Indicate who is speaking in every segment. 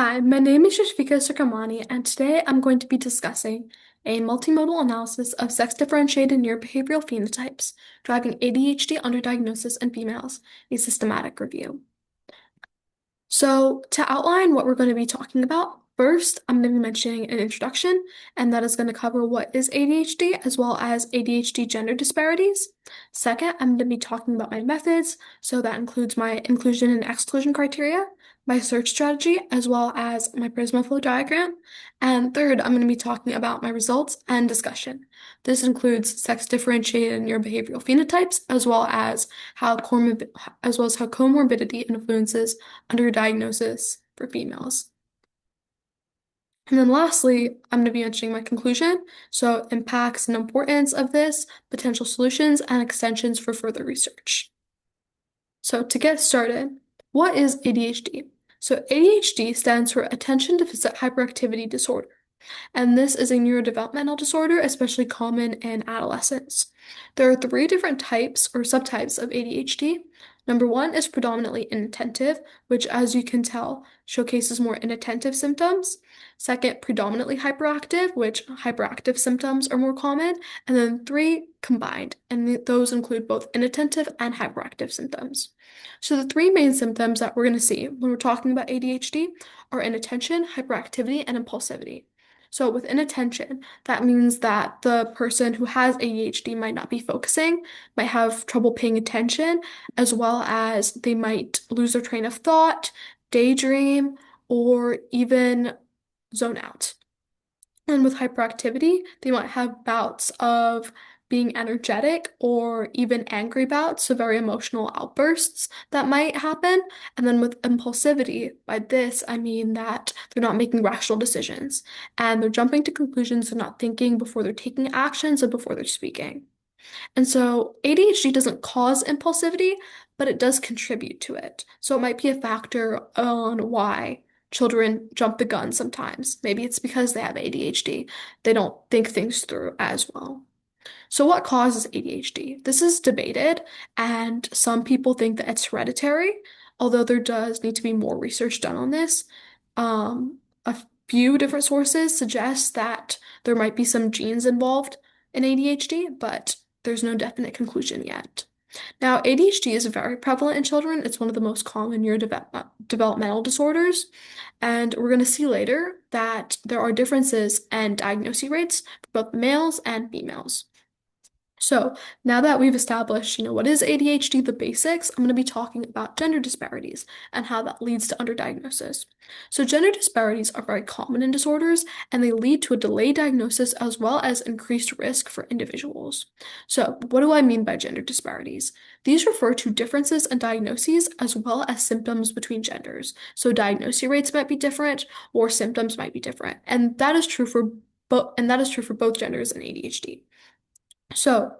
Speaker 1: Hi, my name is Yashvika Sukhramani, and today I'm going to be discussing a multimodal analysis of sex-differentiated neurobehavioral phenotypes driving ADHD underdiagnosis in females, a systematic review. So, to outline what we're going to be talking about, first, I'm going to be mentioning an introduction, and that is going to cover what is ADHD as well as ADHD gender disparities. Second, I'm going to be talking about my methods, so that includes my inclusion and exclusion criteria, my search strategy, as well as my Prisma flow diagram. And third, I'm going to be talking about my results and discussion. This includes sex-differentiated neurobehavioral phenotypes, as well as how comorbidity influences underdiagnosis for females. And then lastly, I'm going to be mentioning my conclusion, so impacts and importance of this, potential solutions, and extensions for further research. So to get started, what is ADHD? So ADHD stands for Attention Deficit Hyperactivity Disorder, and this is a neurodevelopmental disorder, especially common in adolescents. There are three different types or subtypes of ADHD. Number one is predominantly inattentive, which, as you can tell, showcases more inattentive symptoms. Second, predominantly hyperactive, which hyperactive symptoms are more common. And then three, combined, and those include both inattentive and hyperactive symptoms. So the three main symptoms that we're going to see when we're talking about ADHD are inattention, hyperactivity, and impulsivity. So with inattention, that means that the person who has ADHD might not be focusing, might have trouble paying attention, as well as they might lose their train of thought, daydream, or even zone out. And with hyperactivity, they might have bouts of being energetic or even angry bouts, so very emotional outbursts that might happen. And then with impulsivity, by this I mean that they're not making rational decisions and they're jumping to conclusions, they're not thinking before they're taking actions and before they're speaking. And so ADHD doesn't cause impulsivity, but it does contribute to it. So it might be a factor on why children jump the gun sometimes. Maybe it's because they have ADHD. They don't think things through as well. So what causes ADHD? This is debated, and some people think that it's hereditary, although there does need to be more research done on this. A few different sources suggest that there might be some genes involved in ADHD, but there's no definite conclusion yet. Now, ADHD is very prevalent in children. It's one of the most common neurodevelopmental disorders. And we're going to see later that there are differences in diagnosis rates for both males and females. So now that we've established, what is ADHD, the basics, I'm going to be talking about gender disparities and how that leads to underdiagnosis. So gender disparities are very common in disorders and they lead to a delayed diagnosis as well as increased risk for individuals. So what do I mean by gender disparities? These refer to differences in diagnoses as well as symptoms between genders. So diagnosis rates might be different or symptoms might be different. And that is true for both genders in ADHD. So,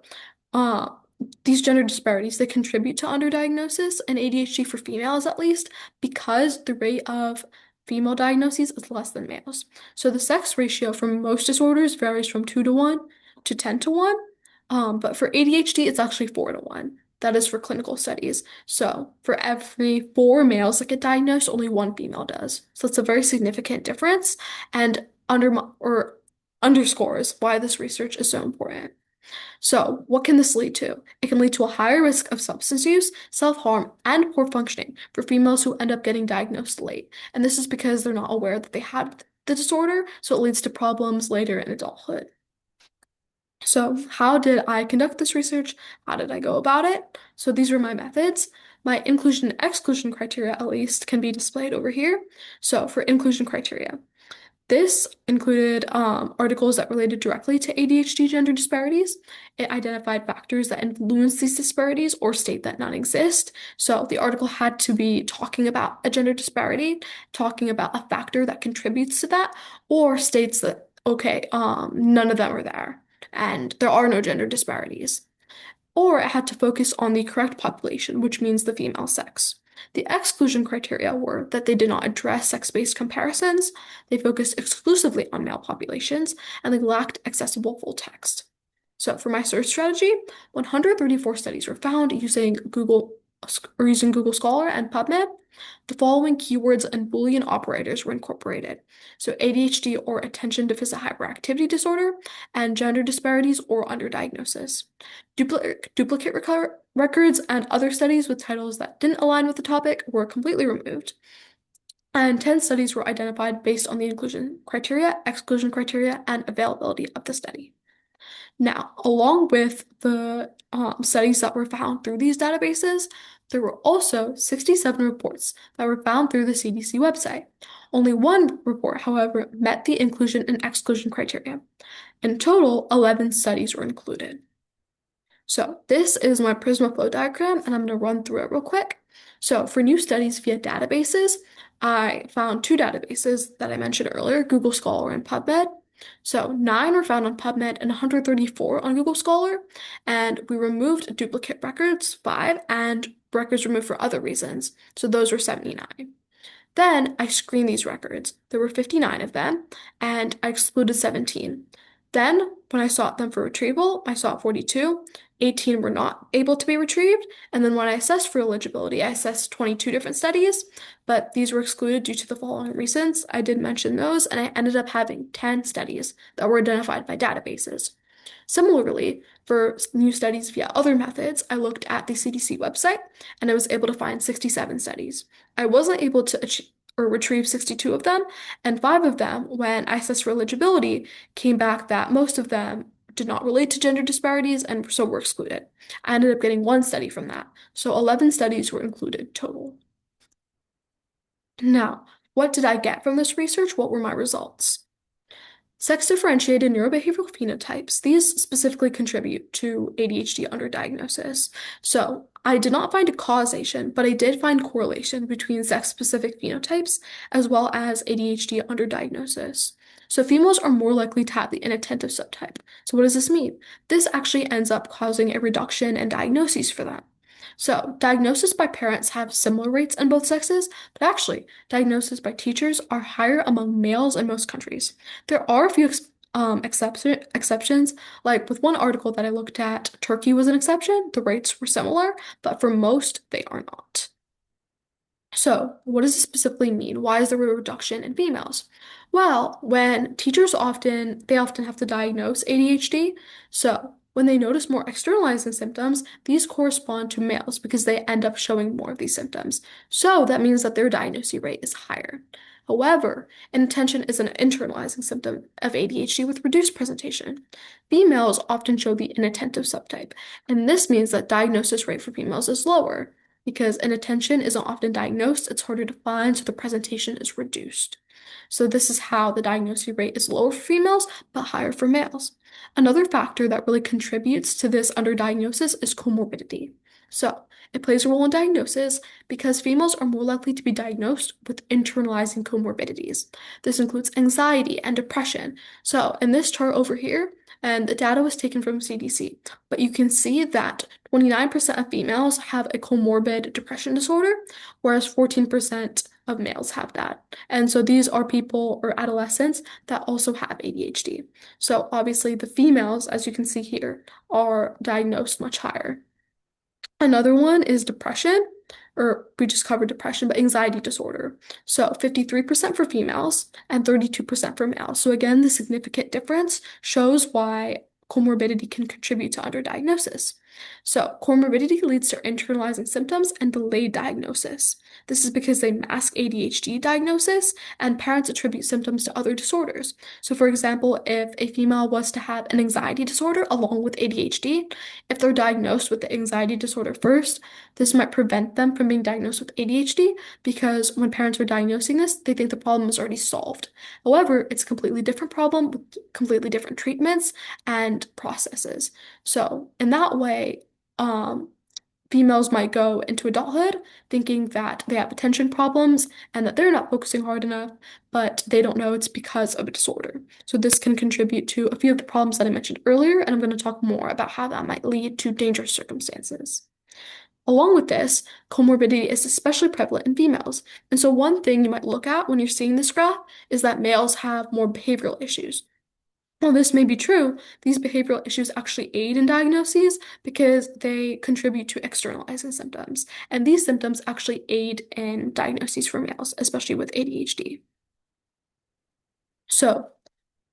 Speaker 1: uh, these gender disparities, they contribute to underdiagnosis and ADHD for females at least because the rate of female diagnoses is less than males. So the sex ratio for most disorders varies from 2 to 1 to 10 to 1. But for ADHD, it's actually 4 to 1. That is for clinical studies. So for every 4 males that get diagnosed, only 1 female does. So it's a very significant difference and underscores why this research is so important. So, what can this lead to? It can lead to a higher risk of substance use, self-harm, and poor functioning for females who end up getting diagnosed late. And this is because they're not aware that they had the disorder, so it leads to problems later in adulthood. So, how did I conduct this research? How did I go about it? So, these were my methods. My inclusion and exclusion criteria, at least, can be displayed over here. So, for inclusion criteria, this included articles that related directly to ADHD gender disparities. It identified factors that influence these disparities or state that none exist. So the article had to be talking about a gender disparity, talking about a factor that contributes to that, or states that, okay, none of them are there and there are no gender disparities. Or it had to focus on the correct population, which means the female sex. The exclusion criteria were that they did not address sex-based comparisons, they focused exclusively on male populations, and they lacked accessible full text. So for my search strategy, 134 studies were found using Google or using Google Scholar and PubMed, the following keywords and Boolean operators were incorporated. So ADHD or attention deficit hyperactivity disorder, and gender disparities or underdiagnosis. Duplicate records and other studies with titles that didn't align with the topic were completely removed. And 10 studies were identified based on the inclusion criteria, exclusion criteria, and availability of the study. Now, along with the studies that were found through these databases, there were also 67 reports that were found through the CDC website. Only one report, however, met the inclusion and exclusion criteria. In total, 11 studies were included. So this is my Prisma flow diagram, and I'm going to run through it real quick. So for new studies via databases, I found two databases that I mentioned earlier, Google Scholar and PubMed. So 9 were found on PubMed and 134 on Google Scholar, and we removed duplicate records, 5, and records removed for other reasons. So those were 79. Then I screened these records. There were 59 of them, and I excluded 17. Then, when I sought them for retrieval, I sought 42. 18 were not able to be retrieved. And then when I assessed for eligibility, I assessed 22 different studies, but these were excluded due to the following reasons. I did mention those, and I ended up having 10 studies that were identified by databases. Similarly, for new studies via other methods, I looked at the CDC website and I was able to find 67 studies. I wasn't able to retrieve 62 of them, and 5 of them, when I assessed for eligibility, came back that most of them did not relate to gender disparities and so were excluded. I ended up getting 1 study from that, so 11 studies were included total. Now, what did I get from this research? What were my results? Sex-differentiated neurobehavioral phenotypes, these specifically contribute to ADHD underdiagnosis. So I did not find a causation, but I did find correlation between sex-specific phenotypes as well as ADHD underdiagnosis. So females are more likely to have the inattentive subtype. So what does this mean? This actually ends up causing a reduction in diagnoses for them. So diagnosis by parents have similar rates in both sexes, but actually diagnosis by teachers are higher among males in most countries. There are a few exceptions, like with one article that I looked at, Turkey was an exception. The rates were similar, but for most, they are not. So, what does this specifically mean? Why is there a reduction in females? Well, when teachers often have to diagnose ADHD, so when they notice more externalizing symptoms, these correspond to males because they end up showing more of these symptoms. So that means that their diagnosis rate is higher. However, inattention is an internalizing symptom of ADHD with reduced presentation. Females often show the inattentive subtype, and this means that diagnosis rate for females is lower. Because inattention isn't often diagnosed, it's harder to find, so the presentation is reduced. So this is how the diagnosis rate is lower for females, but higher for males. Another factor that really contributes to this underdiagnosis is comorbidity. So it plays a role in diagnosis because females are more likely to be diagnosed with internalizing comorbidities. This includes anxiety and depression. So in this chart over here, and the data was taken from CDC, but you can see that 29% of females have a comorbid depression disorder, whereas 14% of males have that. And so these are people or adolescents that also have ADHD. So obviously the females, as you can see here, are diagnosed much higher. Another one is depression, or we just covered depression, but anxiety disorder. So 53% for females and 32% for males. So again, the significant difference shows why comorbidity can contribute to underdiagnosis. So comorbidity leads to internalizing symptoms and delayed diagnosis. This is because they mask ADHD diagnosis and parents attribute symptoms to other disorders. So for example, if a female was to have an anxiety disorder along with ADHD, if they're diagnosed with the anxiety disorder first, this might prevent them from being diagnosed with ADHD because when parents are diagnosing this, they think the problem is already solved. However, it's a completely different problem with completely different treatments and processes. So in that way, females might go into adulthood thinking that they have attention problems and that they're not focusing hard enough, but they don't know it's because of a disorder. So this can contribute to a few of the problems that I mentioned earlier, and I'm going to talk more about how that might lead to dangerous circumstances. Along with this, comorbidity is especially prevalent in females. And so one thing you might look at when you're seeing this graph is that males have more behavioral issues. While this may be true, these behavioral issues actually aid in diagnoses because they contribute to externalizing symptoms. And these symptoms actually aid in diagnoses for males, especially with ADHD. So,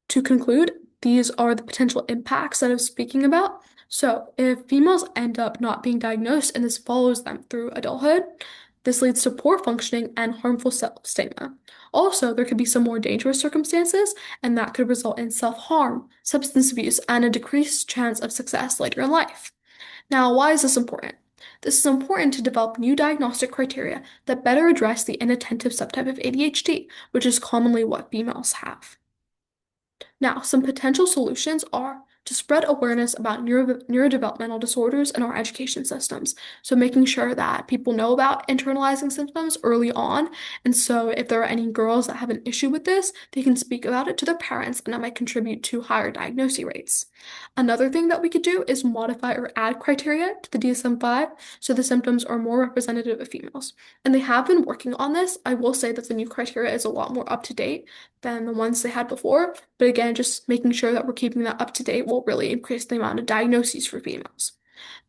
Speaker 1: to conclude, these are the potential impacts that I was speaking about. So, if females end up not being diagnosed and this follows them through adulthood, this leads to poor functioning and harmful self-stigma. Also, there could be some more dangerous circumstances, and that could result in self-harm, substance abuse, and a decreased chance of success later in life. Now, why is this important? This is important to develop new diagnostic criteria that better address the inattentive subtype of ADHD, which is commonly what females have. Now, some potential solutions are to spread awareness about neurodevelopmental disorders in our education systems. So, making sure that people know about internalizing symptoms early on. And so, if there are any girls that have an issue with this, they can speak about it to their parents, and that might contribute to higher diagnosis rates. Another thing that we could do is modify or add criteria to the DSM-5 so the symptoms are more representative of females. And they have been working on this. I will say that the new criteria is a lot more up to date than the ones they had before. But again, just making sure that we're keeping that up to date will really increase the amount of diagnoses for females.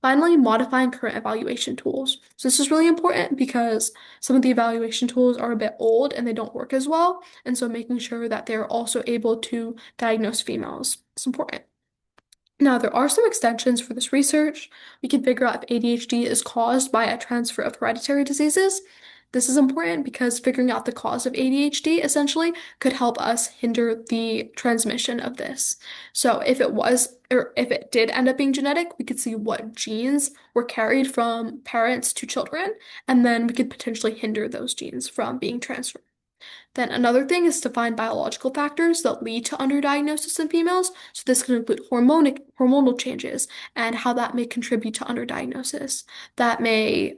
Speaker 1: Finally, modifying current evaluation tools. So this is really important because some of the evaluation tools are a bit old and they don't work as well. And so making sure that they're also able to diagnose females is important. Now, there are some extensions for this research. We can figure out if ADHD is caused by a transfer of hereditary diseases. This is important because figuring out the cause of ADHD essentially could help us hinder the transmission of this. So if it was, or if it did end up being genetic, we could see what genes were carried from parents to children, and then we could potentially hinder those genes from being transferred. Then another thing is to find biological factors that lead to underdiagnosis in females. So this can include hormonal changes and how that may contribute to underdiagnosis. That may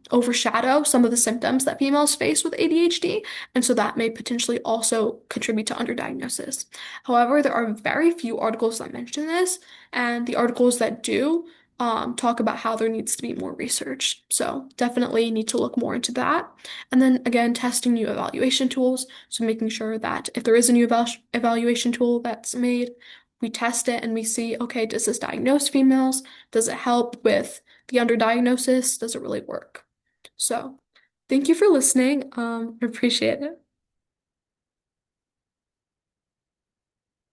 Speaker 1: overshadow some of the symptoms that females face with ADHD, and so that may potentially also contribute to underdiagnosis. However, there are very few articles that mention this, and the articles that do talk about how there needs to be more research. So definitely need to look more into that. And then again, testing new evaluation tools. So making sure that if there is a new evaluation tool that's made, we test it and we see, okay, does this diagnose females? Does it help with the underdiagnosis? Does it really work? So thank you for listening. I appreciate it.